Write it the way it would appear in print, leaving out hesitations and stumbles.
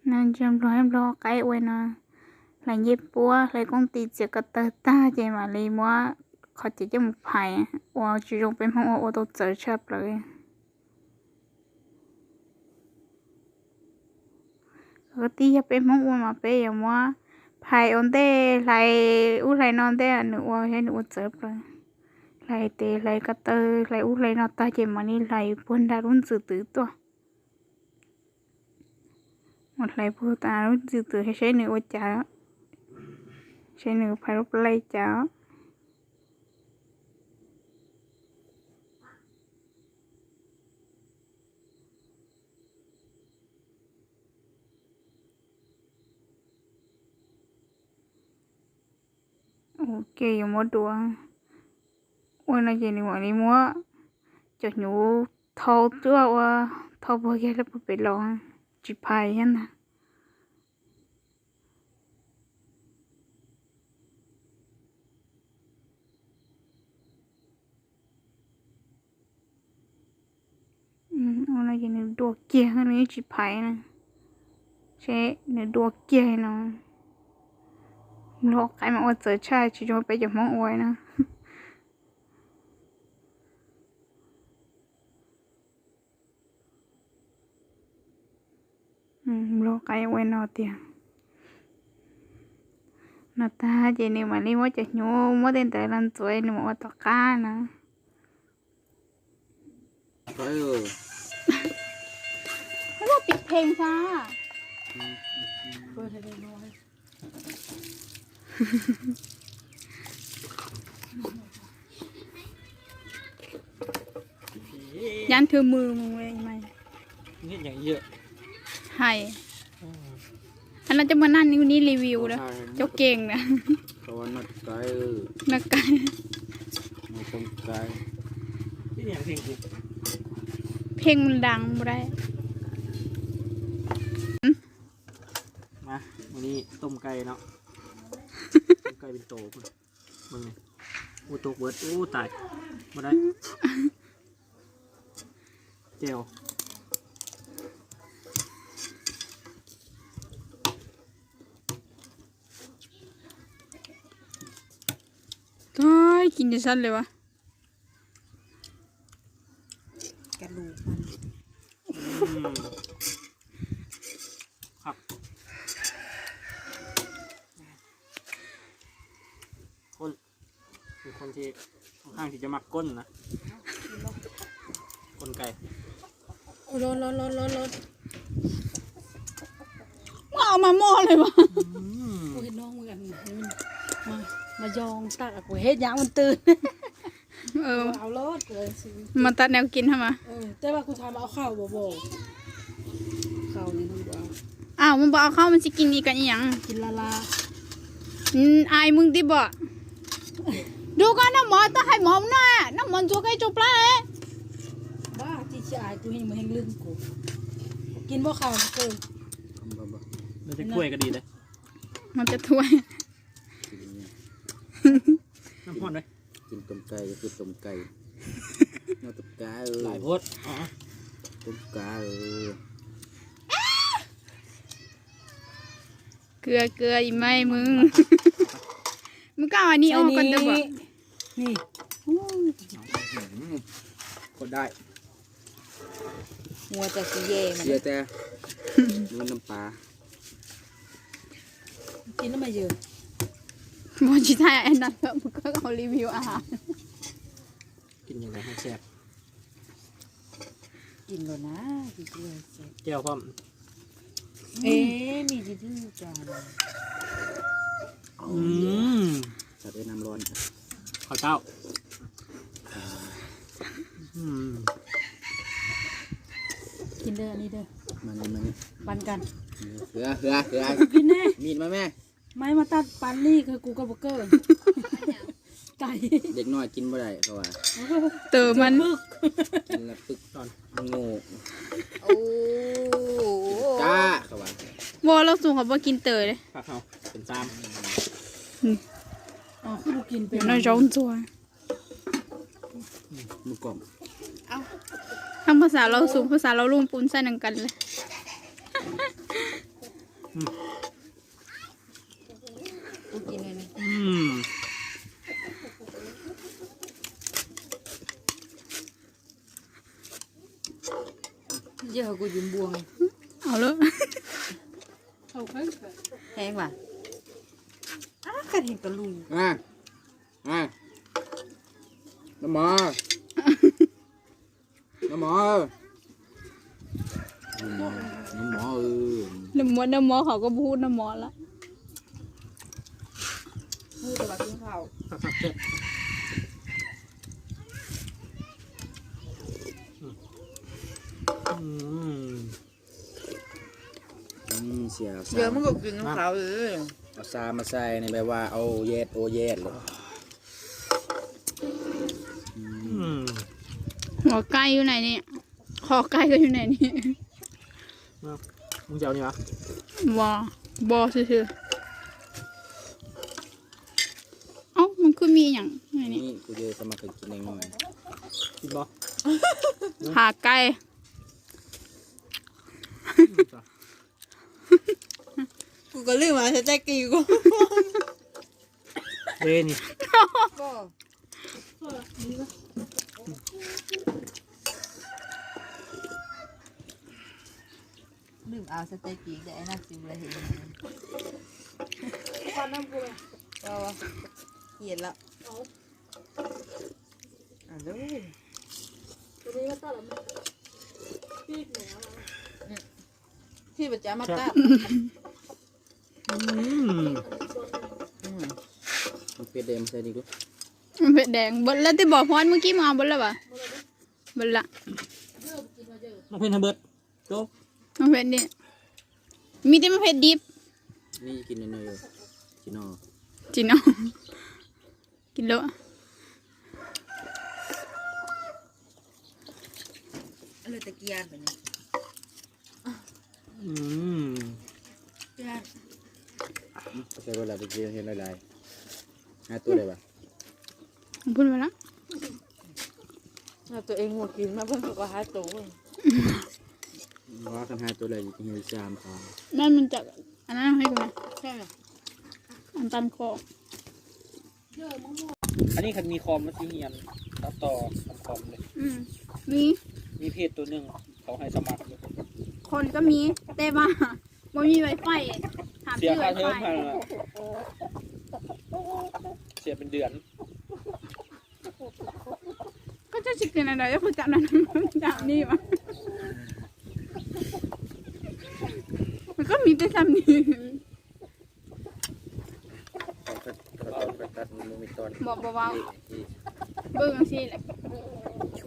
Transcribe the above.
nên chăm lo em lo cái quay nó là nhịp búa lại công ty chỉ có tờ ta chỉ mà lấy mua họ chỉ cho một phải và chỉ dùng bên hông ô tô chở chấp rồi cái tí bên hông mà bây giờ mua phải ổn thế lại u lại non thế nữa hay nữa chở rồi lại thế lại cái tờ lại u lại nó ta chỉ mà đi lại buôn đã luôn từ từ to một lại buôn ta luôn từ từ hay nữa ô chả sẽ nữa phải lúc lấy cháo ok mua đồ ôi nó gì nữa đi mua cho nhú thâu trước thâu bao giờ là bị lo chỉ phải hết nè ôi nó gì nữa đồ kia nó chỉ phải nè sẽ nữa đồ kia nó lo cái mà ở giờ chơi chỉ cho bây giờ mong ôi nè lo cái ôi nó tiền nó ta chỉ nếu mà đi mua chả nhú mua đến tới lần tuổi nếu mà tao cá nè rồi nó có bị phèn sao dán thừa mưa mày nghe nhảy dựa hay anh là cho mình ănนี่รีวิวนะเจ้าเก่งนะ เขาว่านักไก่ นักไก่ ไม่ต้องไก่นี่อย่างเพลงกู เพลงมันดังบ่ได้ มาวันนี้ต้มไก่เนาะต้มไก่เป็นโตมึงไงโอ้โตเบิดโอ้ตายมาได้เจียว ต้อยกินจะสั้นเลยวะ กระดูกมัน ครับคนเป็นคนที่ค่อนข้างที่จะมักก้นนะก้นไก่ รถว่าเอามาหม้อเลยวะ กูเห็นน้องเหมือนกันมายองตักกูเฮ็ดยางมันตื่นเอารถเลยสิ มาตัดแนวกินทำไม แต่ว่ากูทำเอาข้าวบ่ข้าวนี่มึงบ่ อ้าวมันบอกเอาเข้ามันจะกินอีกกันอีหยัง กินลา อายมึงดิบ่ดูกันน้ำหมอต้องให้หมอมหน่อยน้ำมันจูไก่จูปลาเลย บ้าที่ชายกูเห็นมึงเห็นลืมกูกินบ่ข้าวเกิน เราจะกล้วยก็ดีเลย มันจะถ้วย น้ำพ่อนเลย กินต้มไก่ก็คือต้มไก่เอาต้มไก่ หลายโพดอ๋อ ต้มไก่ เกลืออีไหมมึง มึงก็เอาอันนี้ออกกันเด้อบ่ นี่ กดได้ หัวจะสิเย่มัน เยอะแต่มันน้ำปลา กินแล้วมาเยอะ บอชิทายอันนั้นก็มึงก็เอารีวิวอาหาร กินยังไงให้แซ่บ กินแล้วนะกินเลย แก้วพร้อม มีดื้อจาน จัดด้วยน้ำร้อนครับ ข้าวเจ้ากินเด้อนี่เด้อ มานี่ ปันกัน เหือ กินแน่ มีดมาแม่ ไม้มาตัดปันนี่คือกูกับเบอร์เกอร์ไก่ เด็กน้อยกินบ่ได้เขาว่า เตอมัน กินแล้วปึ๊ก ตอน โง่ โอ้ จ้าเขาว่า บอเราสูงเขาบ่กินเตยเลย ผักเขาเป็นซ้ อ๋อคือกูกินเป็น เราร้อนจัว มือกล่อม ทั้งภาษาเราสูงภาษาเราลุ่มปูนใส่หนังกันเลย กูกินเลยนะ เยอะกูยืมบวง เอาเลย แพงว่ะกันเห็นกระลุย น้ำหมอน้ำหมอน้ำหมอน้ำหมอเขาก็พูดน้ำหมอละ พูดแต่ว่ากินข้าว เสีย เยอะมันก็กินน้ำขาวเลย เอาซามาใส่ในแบบว่าเอาเย็ดโอเย็ดเลย หัวไก่อยู่ไหนนี่คอไก่ก็อยู่ไหนนี่ มึงจะเอานี่วะ บอซื่อเอ้ามันคือมีอย่างไงนี่ นี่กูจะสมัครกินเองหน่อย กินบ่ ขาไก่ กูก็ลืมมาใช้กี่กู เว้นี่ ก็ลืมเอาสเต็กอีกแต่ไอ้นักซิมเลยเห็นความน้ำกูก็เห็นแล้วดูที่ประจำมาตัด มันเป็ดเดมใส่ดีกู มันเป็นแดงเบดแล้วที่บอกพอนเมื่อกี้มาเบดแล้วปะเบดละ มาเพิ่นทำเบิดโจ๊ก มันเป็นนี่มีแต่มะเพ็ดดิบ นี่กินน้อยๆอยู่กินนอ จินเอากินแล้ว เลยตะเกียบแบบนี้ ใส่เวลาไปกินเห็นหลายๆ5ตัวเลยป่ะ พูดมาละ ตัวเองหัวกินมาเพิ่งก็หาตัว ว่ากัน5ตัวเลยกินให้3ครั้ง นั่นมันจากอันนั้นให้กูนะ ใช่ไหม อันตันคอ อันนี้คันมีคอมมาที่เฮียนตัดต่อทำคอมเลย มี มีเพจตัวหนึ่งเขาให้สมัครอยู่ คนก็มีแต่ว่าบ่มีไวไฟถาม เสีย ชื่อไว ค่า ไฟ เทอมพันละเสียเป็นเดือน ก็จะชิคกันอะไรก็คือจับนั้นจับนี่มามันก็มีแต่ซ้ำนี่ เขาตัดมันมีตอน บอกว่าเบิ่งสิแหละ โช